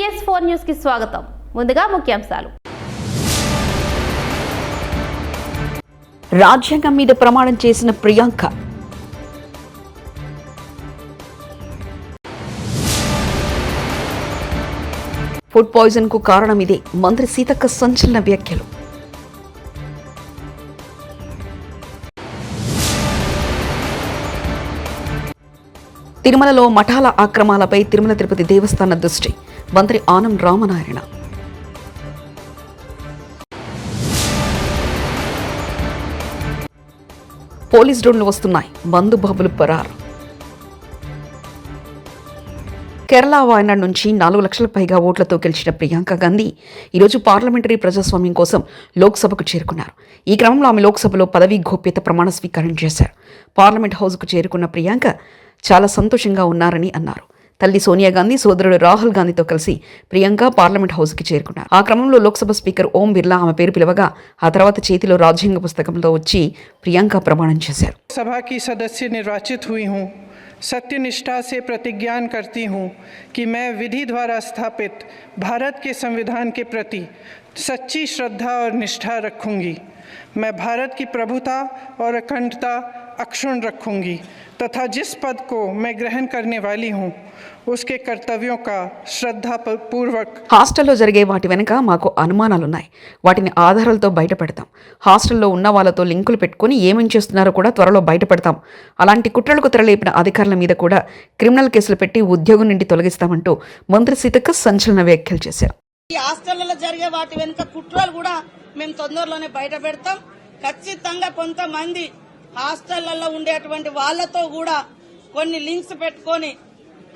PS4 news కి స్వాగతం. ముందుగా ముఖ్యాంశాలు. రాజ్యాంగం మీద ప్రమాణం చేసిన ప్రియాంక. ఫుడ్ పాయిజన్ కు కారణం ఇదే. మంత్రి సీతక్క సంచలన వ్యాఖ్యలు. తిరుమలలో మఠాల ఆక్రమాలపై తిరుమల తిరుపతి దేవస్థాన దృష్టి. మంత్రి ఆనం రామనారాయణ. పోలీస్ డ్రోన్లు వస్తున్నాయి. మందు బాబులు పరారు. కేరళ వాయనాడ్ నుంచి 4 లక్షల పైగా ఓట్లతో గెలిచిన ప్రియాంక గాంధీ ఈరోజు పార్లమెంటరీ ప్రజాస్వామ్యం కోసం లోక్సభకు చేరుకున్నారు. ఈ క్రమంలో ఆమె లోక్సభలో పదవీ గోప్యత ప్రమాణ స్వీకారం చేశారు. పార్లమెంట్ హౌస్కు చేరుకున్న ప్రియాంక చాలా సంతోషంగా ఉన్నారని అన్నారు. తల్లి సోనియా గాంధీ, సోదరుడు రాహుల్ గాంధీతో కలిసి ప్రియాంక పార్లమెంట్ హౌస్కి చేరుకున్నారు. ఆ క్రమంలో లోక్సభ స్పీకర్ ఓం బిర్లా ఆమె పేరు పిలవగా ఆ తర్వాత చేతిలో రాజ్యాంగ పుస్తకంతో వచ్చి ప్రియాంక ప్రమాణం చేశారు. సభకి సదస్య నిర్వాచిत हुई हूं, सत्यनिष्ठा से प्रतिज्ञा करती हूं कि मैं विधि द्वारा स्थापित भारत के संविधान के प्रति सच्ची श्रद्धा और निष्ठा रखूंगी. मैं भारत की प्रभुता और अखंडता अक्षुण्ण रखूंगी तथा जिस पद को मैं ग्रहण करने वाली हूं उसके कर्तव्यों का श्रद्धापूर्वक. హాస్టల్లో జరిగే వాటి వెనుక మాకు అనుమానాలున్నాయి. వాటిని ఆధారాలతో బయటపెడతాం. హాస్టల్లో ఉన్న వాళ్ళతో లింకులు పెట్టుకుని ఏమేం చేస్తున్నారో కూడా త్వరలో బయటపెడతాం. అలాంటి కుట్రలకు తెరలేపిన అధికారుల మీద కూడా క్రిమినల్ కేసులు పెట్టి ఉద్యోగం నుండి తొలగిస్తామంటూ మంత్రి సీతక్క సంచలన వ్యాఖ్యలు చేశారు. ఈ హాస్టళ్లలో జరిగే వాటి వెనుక కుట్రలు కూడా మేము తొందరలోనే బయట పెడతాం. ఖచ్చితంగా కొంతమంది హాస్టళ్లలో ఉండేటువంటి వాళ్లతో కూడా కొన్ని లింక్స్ పెట్టుకొని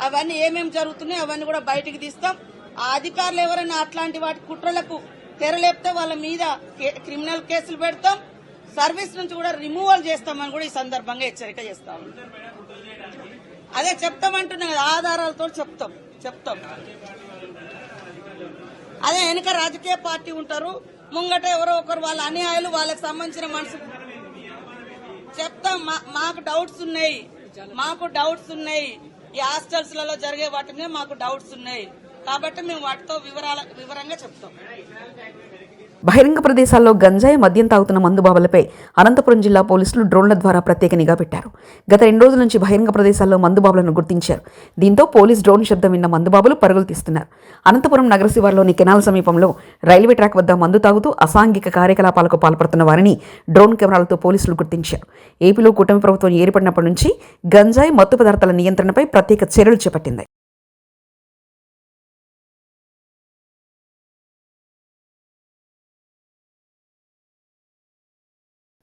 అవన్నీ ఏమేమి జరుగుతున్నాయో అవన్నీ కూడా బయటికి తీస్తాం. ఆ అధికారులు ఎవరైనా అట్లాంటి వాటి కుట్రలకు తెరలేపితే వాళ్ళ మీద క్రిమినల్ కేసులు పెడతాం. సర్వీస్ నుంచి కూడా రిమూవల్ చేస్తామని కూడా ఈ సందర్భంగా హెచ్చరిక చేస్తాం. అదే చెప్తామంటున్నాం కదా, ఆధారాలతో చెప్తాం. అదే వెనుక రాజకీయ పార్టీ ఉంటారు, ముంగట ఎవరో ఒకరు వాళ్ళ అన్యాయాలు వాళ్ళకి సంబంధించిన మనసు చెప్తాం. మాకు డౌట్స్ ఉన్నాయి. ఈ హాస్టల్స్ లలో జరిగే వాటి మీద మాకు డౌట్స్ ఉన్నాయి కాబట్టి మేము వాటితో వివరంగా చెప్తాం. బహిరంగ ప్రదేశాల్లో గంజాయి, మద్యం తాగుతున్న మందుబాబులపై అనంతపురం జిల్లా పోలీసులు డ్రోన్ల ద్వారా ప్రత్యేక నిఘా పెట్టారు. గత 2 రోజుల నుంచి బహిరంగ ప్రదేశాల్లో మందుబాబులను గుర్తించారు. దీంతో పోలీస్ డ్రోన్ శబ్దం విన్న మందుబాబులు పరుగులు తీస్తున్నారు. అనంతపురం నగర శివార్లోని కెనాల్ సమీపంలో రైల్వే ట్రాక్ వద్ద మందు తాగుతూ అసాంఘిక కార్యకలాపాలకు పాల్పడుతున్న వారిని డ్రోన్ కెమెరాలతో పోలీసులు గుర్తించారు. ఏపీలో కూటమి ప్రభుత్వం ఏర్పడినప్పటి నుంచి గంజాయి, మత్తు పదార్థాల నియంత్రణపై ప్రత్యేక చర్యలు చేపట్టింది.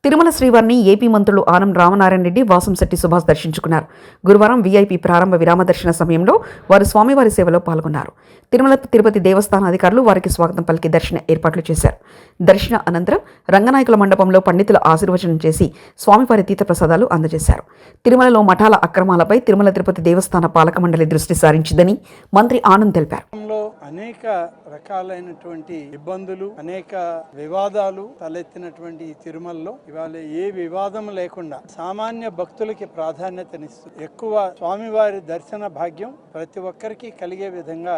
తిరుమల శ్రీవారిని ఏపీ మంత్రులు ఆనం రామనారాయణ రెడ్డి, వాసంశెట్టి సుభాష్ దర్శించుకున్నారు. గురువారం వీఐపీ ప్రారంభ విరామ దర్శన సమయంలో వారు స్వామివారి సేవలో పాల్గొన్నారు. తిరుమల తిరుపతి దేవస్థాన అధికారులు వారికి స్వాగతం పలికి దర్శన ఏర్పాట్లు చేశారు. దర్శన అనంతరం రంగనాయకుల మండపంలో పండితుల ఆశీర్వచనం చేసి స్వామివారి తీర్థప్రసాదాలు అందజేశారు. తిరుమలలో మఠాల అక్రమాలపై తిరుమల తిరుపతి దేవస్థాన పాలక మండలి దృష్టి సారించిందని మంత్రి ఆనంద్ తెలిపారు. అనేక రకాలైనటువంటి ఇబ్బందులు, అనేక వివాదాలు తలెత్తినటువంటి ఈ తిరుమలలో ఇవాళ ఏ వివాదం లేకుండా సామాన్య భక్తులకి ప్రాధాన్యతనిస్తూ ఎక్కువ స్వామివారి దర్శన భాగ్యం ప్రతి ఒక్కరికి కలిగే విధంగా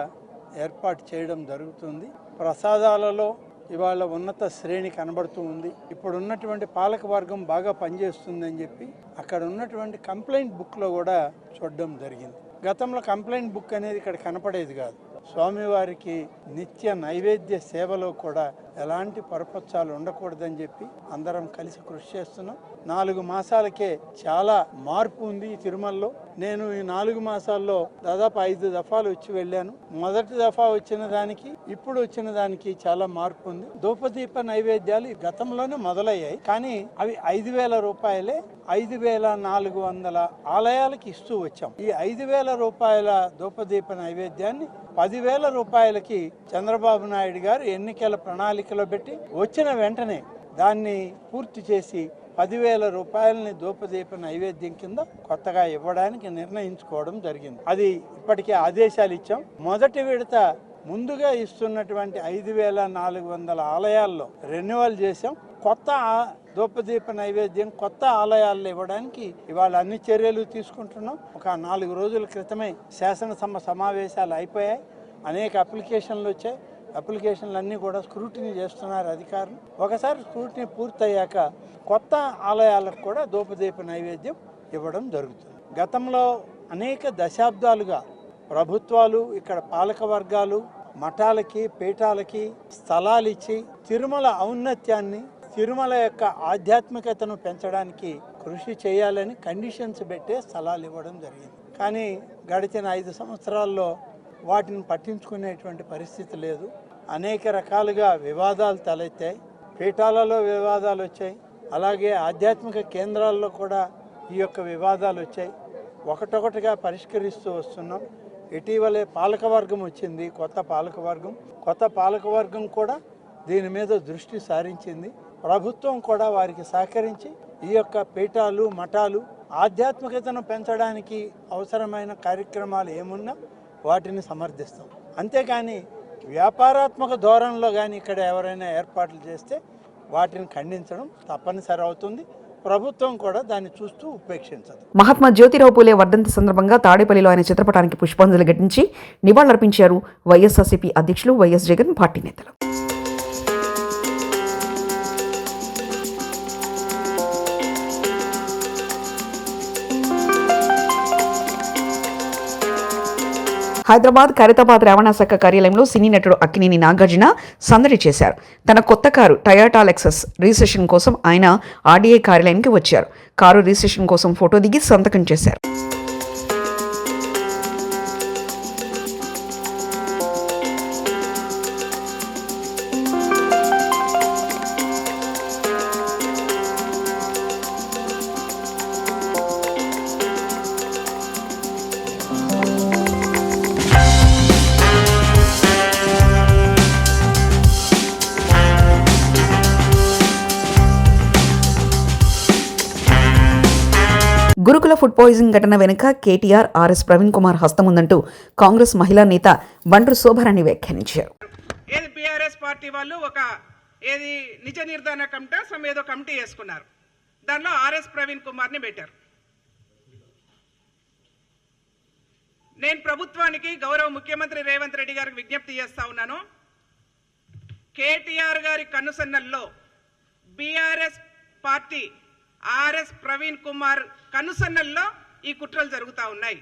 ఏర్పాటు చేయడం జరుగుతుంది. ప్రసాదాలలో ఇవాళ ఉన్నత శ్రేణి కనబడుతూ ఉంది. ఇప్పుడు ఉన్నటువంటి పాలక వర్గం బాగా పనిచేస్తుందని చెప్పి అక్కడ ఉన్నటువంటి కంప్లైంట్ బుక్లో కూడా చూడడం జరిగింది. గతంలో కంప్లైంట్ బుక్ అనేది ఇక్కడ కనపడేది కాదు. స్వామివారికి నిత్య నైవేద్య సేవలో కూడా ఎలాంటి పరపక్షాలు ఉండకూడదని చెప్పి అందరం కలిసి కృషి చేస్తున్నాం. 4 మాసాలకే చాలా మార్పు ఉంది ఈ తిరుమలలో. నేను ఈ 4 మాసాల్లో దాదాపు 5 దఫాలు వచ్చి వెళ్ళాను. మొదటి దఫా వచ్చిన దానికి ఇప్పుడు వచ్చిన దానికి చాలా మార్పు ఉంది. ధూపదీప నైవేద్యాలు గతంలోనే మొదలయ్యాయి, కానీ అవి 5,000 రూపాయలే 5,400 ఆలయాలకి ఇస్తూ వచ్చాం. ఈ 5,000 రూపాయల ధూపదీప నైవేద్యాన్ని 10,000 రూపాయలకి చంద్రబాబు నాయుడు గారు ఎన్నికల ప్రణాళికలో పెట్టి వచ్చిన వెంటనే దాన్ని పూర్తి చేసి 10,000 రూపాయలని ధూపదీప నైవేద్యం కింద కొత్తగా ఇవ్వడానికి నిర్ణయించుకోవడం జరిగింది. అది ఇప్పటికే ఆదేశాలు ఇచ్చాం. మొదటి విడత ముందుగా ఇస్తున్నటువంటి 5,400 ఆలయాల్లో రెన్యువల్ చేశాం. కొత్త ధూపదీప నైవేద్యం కొత్త ఆలయాల్లో ఇవ్వడానికి ఇవాళ అన్ని చర్యలు తీసుకుంటున్నాం. ఒక 4 రోజుల క్రితమే శాసనసభ సమావేశాలు అయిపోయాయి. అనేక అప్లికేషన్లు వచ్చాయి. అప్లికేషన్లన్నీ కూడా స్క్రూటినీ చేస్తున్నారు అధికారులు. ఒకసారి స్క్రూటినీ పూర్తయ్యాక కొత్త ఆలయాలకు కూడా ధూపదీప నైవేద్యం ఇవ్వడం జరుగుతుంది. గతంలో అనేక దశాబ్దాలుగా ప్రభుత్వాలు ఇక్కడ పాలక వర్గాలు మఠాలకి పీఠాలకి స్థలాలు ఇచ్చి తిరుమల ఔన్నత్యాన్ని తిరుమల యొక్క ఆధ్యాత్మికతను పెంచడానికి కృషి చేయాలని కండిషన్స్ పెట్టే స్థలాలు ఇవ్వడం జరిగింది. కానీ గడిచిన 5 సంవత్సరాల్లో వాటిని పట్టించుకునేటువంటి పరిస్థితి లేదు. అనేక రకాలుగా వివాదాలు తలెత్తాయి. పీఠాలలో వివాదాలు వచ్చాయి, అలాగే ఆధ్యాత్మిక కేంద్రాల్లో కూడా ఈ యొక్క వివాదాలు వచ్చాయి. ఒకటొకటిగా పరిష్కరిస్తూ వస్తున్నాం. ఇటీవలే పాలకవర్గం వచ్చింది, కొత్త పాలకవర్గం కూడా దీని మీద దృష్టి సారించింది. ప్రభుత్వం కూడా వారికి సహకరించి ఈ యొక్క పీఠాలు మఠాలు ఆధ్యాత్మికతను పెంచడానికి అవసరమైన కార్యక్రమాలు ఏమున్నా వాటిని సమర్థిస్తాం. అంతేకాని వ్యాపారాత్మక ధోరణిలో కానీ ఇక్కడ ఎవరైనా ఏర్పాట్లు చేస్తే వాటిని ఖండించడం తప్పనిసరి అవుతుంది. ప్రభుత్వం కూడా దాన్ని చూస్తూ ఉపేక్షించదు. మహాత్మా జ్యోతిరావు పూలే వర్ధంతి సందర్భంగా తాడేపల్లిలో ఆయన చిత్రపటానికి పుష్పాంజలి ఘటించి నివాళులర్పించారు వైఎస్ఆర్సీపీ అధ్యక్షులు వైఎస్ జగన్, పార్టీ నేతలు. హైదరాబాద్ ఖైరతాబాద్ రవాణా శాఖ కార్యాలయంలో సినీ నటుడు అక్కినేని నాగార్జున సందడి చేశారు. తన కొత్త కారు టయోటా లెక్సస్ రిజిస్ట్రేషన్ కోసం ఆయన ఆర్డీఏ కార్యాలయానికి వచ్చారు. కారు రిజిస్ట్రేషన్ కోసం ఫోటో దిగి సంతకం చేశారు. గురుకుల ఫుడ్ పాయిజనింగ్ ఘటన వెనుక కేటీఆర్, ఆర్ఎస్ ప్రవీణ్ కుమార్ హస్తముందంటూ కాంగ్రెస్ మహిళా నేత బండ్రు శోభారాణి వ్యాఖ్యానించారు. ఏది బీఆర్ఎస్ పార్టీ వాళ్ళు ఒక ఏది నిజ నిర్ధారణ కమిటీ ఏదో కమిటీ వేసుకున్నారు. దానిలో ఆర్ఎస్ ప్రవీణ్ కుమార్ని పెట్టారు. నేను ప్రభుత్వానికి గౌరవ ముఖ్యమంత్రి రేవంత్ రెడ్డి గారికి విజ్ఞప్తి చేస్తా ఉన్నాను. కేటీఆర్ గారి కనుసన్నల్లో బీఆర్ఎస్ పార్టీ ఆర్ఎస్ ప్రవీణ్ కుమార్ కనుసన్నల్లో ఈ కుట్రలు జరుగుతూ ఉన్నాయి.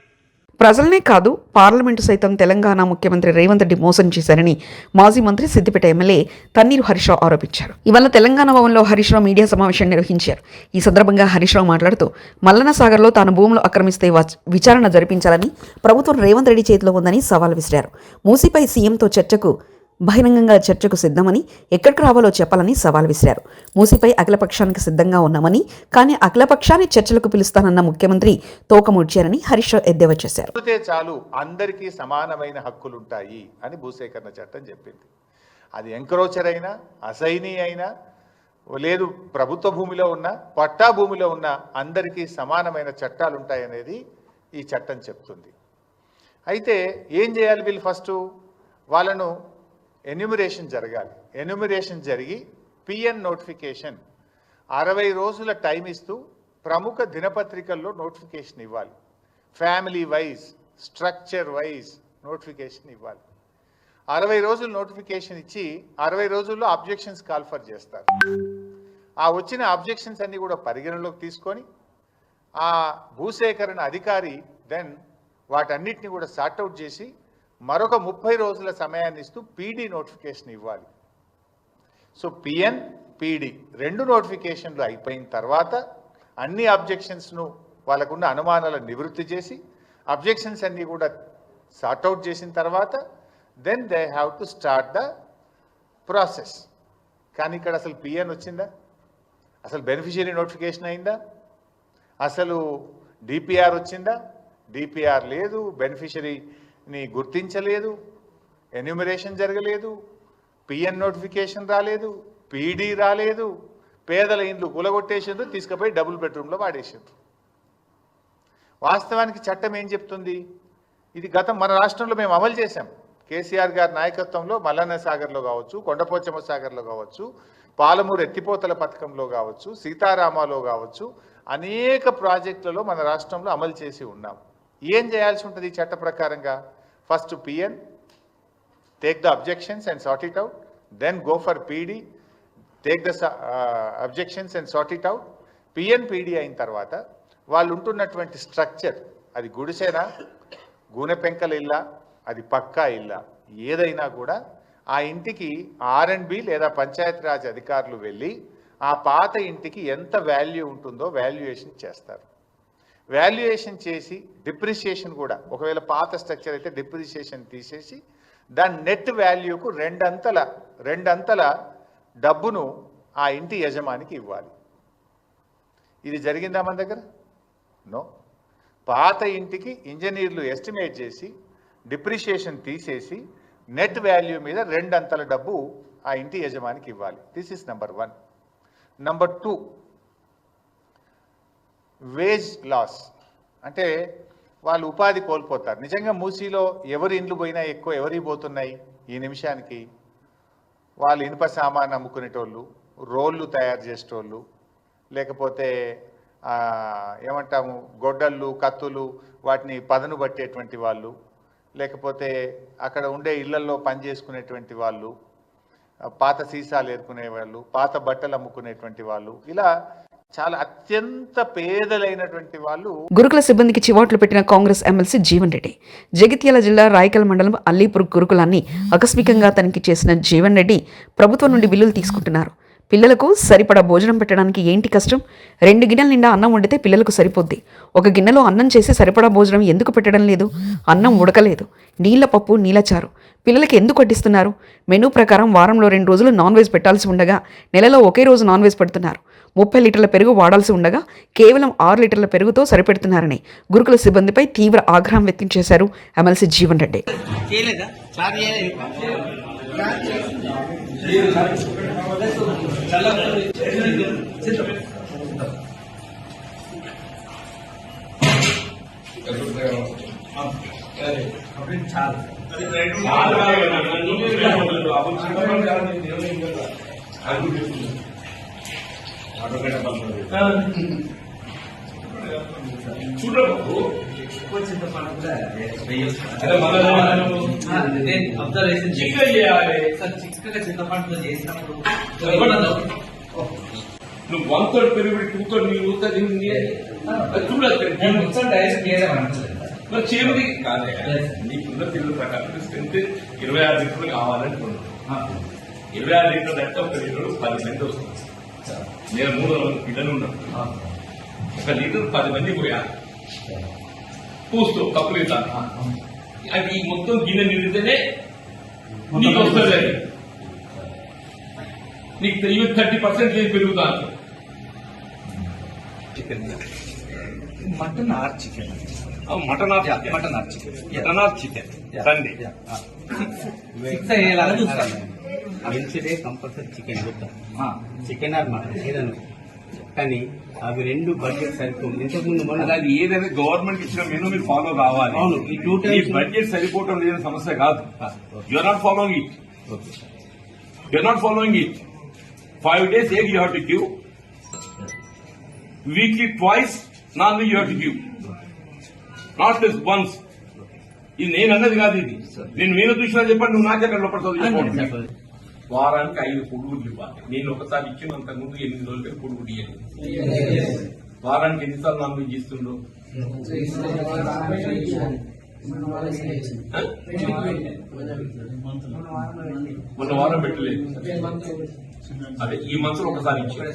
ప్రజలనే కాదు పార్లమెంటు సైతం తెలంగాణ ముఖ్యమంత్రి రేవంత్ రెడ్డి మోసం చేశారని మాజీ మంత్రి సిద్దిపేట ఎమ్మెల్యే తన్నీరు హరీష్ రావు ఆరోపించారు. ఇవాళ తెలంగాణ భవన్లో హరీష్ రావు మీడియా సమావేశం నిర్వహించారు. ఈ సందర్భంగా హరీష్ రావు మాట్లాడుతూ మల్లన్న సాగర్లో తాను భూములు ఆక్రమిస్తే విచారణ జరిపించాలని ప్రభుత్వం రేవంత్ రెడ్డి చేతిలో ఉందని సవాల్ విసిరారు. మూసీపై సీఎంతో బహిరంగంగా చర్చకు సిద్ధమని, ఎక్కడికి రావాలో చెప్పాలని సవాల్ విసిరారు. మూసీపై అఖిలపక్షానికి సిద్ధంగా ఉన్నామని, కానీ అఖిలపక్షాన్ని చర్చలకు పిలుస్తానన్న ముఖ్యమంత్రి తోకముడ్చారని హరీష్ రావు ఎద్దేవా చేశారు. చాలు అందరికీ సమానమైన హక్కులుంటాయి అని భూసేకరణ చట్టం చెప్పింది. అది ఎంక్రోచర్ అయినా, అసైనీ అయినా, లేదు ప్రభుత్వ భూమిలో ఉన్న, పట్టా భూమిలో ఉన్న అందరికీ సమానమైన చట్టాలు ఉంటాయనేది ఈ చట్టం చెప్తుంది. అయితే ఏం చేయాలి వీళ్ళు? ఫస్ట్ వాళ్ళను ఎన్యూమరేషన్ జరగాలి. ఎన్యూమరేషన్ జరిగి పిఎన్ నోటిఫికేషన్ 60 రోజుల టైం ఇస్తూ ప్రముఖ దినపత్రికల్లో నోటిఫికేషన్ ఇవ్వాలి. Family wise, structure wise notification ఇవ్వాలి. 60 రోజులు నోటిఫికేషన్ ఇచ్చి 60 రోజుల్లో అబ్జెక్షన్స్ కాల్ఫర్ చేస్తారు. ఆ వచ్చిన అబ్జెక్షన్స్ అన్నీ కూడా పరిగణలోకి తీసుకొని ఆ భూసేకరణ అధికారి దెన్ వాటన్నిటిని కూడా సార్ట్అవుట్ చేసి మరొక 30 రోజుల సమయాన్ని ఇస్తూ పీడీ నోటిఫికేషన్ ఇవ్వాలి. సో పిఎన్, పీడీ 2 నోటిఫికేషన్లు అయిపోయిన తర్వాత అన్ని అబ్జెక్షన్స్ను వాళ్ళకున్న అనుమానాలను నివృత్తి చేసి అబ్జెక్షన్స్ అన్నీ కూడా సార్ట్అవుట్ చేసిన తర్వాత then they have to start the process. కానీ ఇక్కడ అసలు పిఎన్ వచ్చిందా? అసలు బెనిఫిషియరీ నోటిఫికేషన్ అయిందా? అసలు డిపిఆర్ వచ్చిందా? డిపిఆర్ లేదు, బెనిఫిషరీని గుర్తించలేదు, ఎన్యూమరేషన్ జరగలేదు, పిఎన్ నోటిఫికేషన్ రాలేదు, పీడీ రాలేదు, పేదల ఇండ్లు కూలగొట్టేసిండ్రు, తీసుకుపోయి డబుల్ బెడ్రూమ్లో వాడేసిండ్రు. వాస్తవానికి చట్టం ఏం చెప్తుంది? ఇది మన రాష్ట్రంలో మేము అమలు చేశాం. కేసీఆర్ గారి నాయకత్వంలో మల్లన్న సాగర్లో కావచ్చు, కొండపోచమ్మ సాగర్లో కావచ్చు, పాలమూరు ఎత్తిపోతల పథకంలో కావచ్చు, సీతారామాలో కావచ్చు, అనేక ప్రాజెక్టులలో మన రాష్ట్రంలో అమలు చేసి ఉన్నాం. ఏం చేయాల్సి ఉంటుంది ఈ చట్ట ప్రకారంగా? First PN, take the objections and sort it out, then go for PD, take the objections and sort it out. PNPD అయిన తర్వాత వాళ్ళు ఉంటున్నటువంటి స్ట్రక్చర్, అది గుడిసేనా, గూనె పెంకల ఇల్లా, అది పక్కా ఇల్లా, ఏదైనా కూడా ఆ ఇంటికి R&B లేదా పంచాయతీరాజ్ అధికారులు వెళ్ళి ఆ పాత ఇంటికి ఎంత వాల్యూ ఉంటుందో వాల్యుయేషన్ చేస్తారు. వాల్యుయేషన్ చేసి డిప్రిసియేషన్ కూడా, ఒకవేళ పాత స్ట్రక్చర్ అయితే డిప్రిసియేషన్ తీసేసి దాని నెట్ వాల్యూకు రెండంతల డబ్బును ఆ ఇంటి యజమానికి ఇవ్వాలి. ఇది జరిగిందా మన దగ్గర? నో. పాత ఇంటికి ఇంజనీర్లు ఎస్టిమేట్ చేసి డిప్రిషియేషన్ తీసేసి నెట్ వాల్యూ మీద రెండంతల డబ్బు ఆ ఇంటి యజమానికి ఇవ్వాలి. This is number 1. Number 2, wage loss, అంటే వాళ్ళు ఉపాధి కోల్పోతారు. నిజంగా మూసీలో ఎవరి ఇండ్లు పోయినా ఎక్కువ ఎవరి పోతున్నాయి ఈ నిమిషానికి? వాళ్ళు ఇనుప సామాన్ అమ్ముకునేటోళ్ళు, రోళ్ళు తయారు చేసేటోళ్ళు, లేకపోతే ఏమంటాము గొడ్డళ్ళు, కత్తులు, వాటిని పదను పట్టేటువంటి వాళ్ళు, లేకపోతే అక్కడ ఉండే ఇళ్లల్లో పనిచేసుకునేటువంటి వాళ్ళు, పాత సీసాలు ఏరుకునే వాళ్ళు, పాత బట్టలు అమ్ముకునేటువంటి వాళ్ళు, ఇలా చాలా అత్యంత పేదలైనటువంటి వాళ్ళు. గురుకుల సిబ్బందికి చివాట్లు పెట్టిన కాంగ్రెస్ ఎమ్మెల్సీ జీవన్ రెడ్డి. జగిత్యాల జిల్లా రాయకల్ మండలం అల్లీపూర్ గురుకులాన్ని ఆకస్మికంగా తనిఖీ చేసిన జీవన్ రెడ్డి ప్రభుత్వం నుండి బిల్లులు తీసుకుంటున్నారు. పిల్లలకు సరిపడా భోజనం పెట్టడానికి ఏంటి కష్టం? 2 గిన్నెల నిండా అన్నం వండితే పిల్లలకు సరిపోద్ది. ఒక గిన్నెలో అన్నం చేసి సరిపడా భోజనం ఎందుకు పెట్టడం లేదు? అన్నం ఉడకలేదు, నీళ్ల పప్పు, నీళ్ళ చారు. పిల్లలకి ఎందుకు వడ్డిస్తున్నారు? మెనూ ప్రకారం వారంలో 2 రోజులు నాన్ వెజ్ పెట్టాల్సి ఉండగా నెలలో ఒకే రోజు నాన్ వెజ్ పెడుతున్నారు. 30 లీటర్ల పెరుగు వాడాల్సి ఉండగా కేవలం 6 లీటర్ల పెరుగుతో సరిపెడుతున్నారని గురుకుల సిబ్బందిపై తీవ్ర ఆగ్రహం వ్యక్తం చేశారు ఎమ్మెల్సీ జీవన్ రెడ్డి. చిక్కగా చేయాలి సార్. చిక్కగా చింతపండుతో చేసినప్పుడు నువ్వు 1/3 పెరుగు 2/3 నీళ్ళు చూడాలి. డైరెక్ట్ చేరుది కాదే, నీకున్న పిల్లల ప్రకారం స్ట్రెంత్ 26 లీటర్లు కావాలంటున్నాను. 26 లీటర్లు అంటే ఒక లీటర్ 10 మంది వస్తుంది. నేను 300 పిల్లలు ఉన్నాను. 1 లీటర్ 10 మంది పోయాలి. పూస్తూ కప్పులు ఇస్తాను. అది ఈ మొత్తం గిన్నె నిండితేనే నీకు వస్తుంది. నీకు 30% లేదు పెరుగుతాను. Mutton or chicken, mutton or chicken Sunday 6 అయ్యేలాగా చూస్తాను. Wednesday compulsory chicken chicken or mutton ఏదన్నా, కానీ అవి 2 బడ్జెట్ సరిపోతుంది. ఇంతకుముందు మనం అది ఏదైనా గవర్నమెంట్ ఇచ్చిన మెనూ మీరు ఫాలో కావాలి. అవును, ఈ 2 టైమ్స్ బడ్జెట్ సరిపోవటం లేని సమస్య కాదు. You're not following it. You're not following it. 5 days egg you have to give. Weekly twice non-veg you have to give. Not just once. ఇది నేను అన్నది కాదు. ఇది నేను మీరు చూసినా చెప్పండి, నువ్వు నాకెక్కడ లోపడుతుంది. వారానికి 5 పొడుగులు ఇవ్వాలి. నేను ఒకసారి ఇచ్చినంత ముందు 8 రోజులకి పొడుగులు ఇవ్వాలి. వారానికి ఎన్నిసార్లు నాన్ వెజ్ ఇస్తుండ్రు? మొన్న వారం పెట్టలేదు. అదే ఈ మంత్ లో ఒకసారి ఇచ్చారు.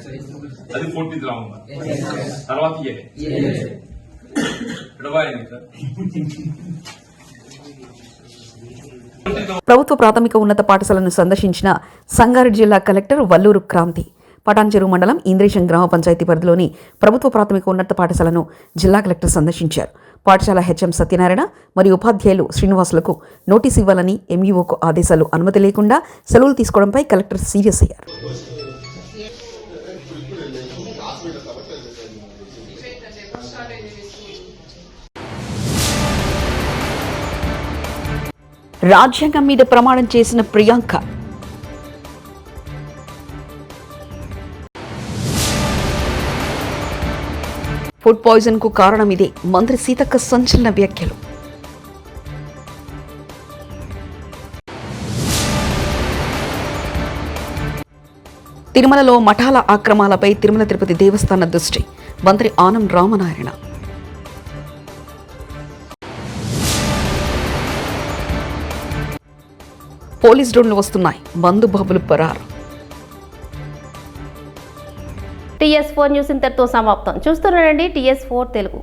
అది 40 రావు. తర్వాత ఎడబాయింది సార్. ప్రభుత్వ ప్రాథమిక ఉన్నత పాఠశాలను సందర్శించిన సంగారెడ్డి జిల్లా కలెక్టర్ వల్లూరు క్రాంతి. పటాన్చెరు మండలం ఇంద్రేశం గ్రామ పంచాయతీ పరిధిలోని ప్రభుత్వ ప్రాథమిక ఉన్నత పాఠశాలను జిల్లా కలెక్టర్ సందర్శించారు. పాఠశాల హెచ్ఎం సత్యనారాయణ మరియు ఉపాధ్యాయులు శ్రీనివాసులకు నోటీసు ఇవ్వాలని ఎంఈఓకు ఆదేశాలు. అనుమతి లేకుండా సెలవులు తీసుకోవడంపై కలెక్టర్ సీరియస్ అయ్యారు. రాజ్యాంగం మీద ప్రమాణం చేసిన ప్రియాంక. ఫుడ్ పాయిజన్ కు కారణం ఇదే. మంత్రి సీతక్క సంచలన వ్యాఖ్యలు. తిరుమలలో మఠాల ఆక్రమాలపై తిరుమల తిరుపతి దేవస్థాన దృష్టి. మంత్రి ఆనం రామనారాయణ. పోలీస్ డ్రోన్లు వస్తున్నాయి, మందు బాబులు పరారు. TS4 న్యూస్ ఇంతటితో సమాప్తం. చూస్తున్నారండి TS4 తెలుగు.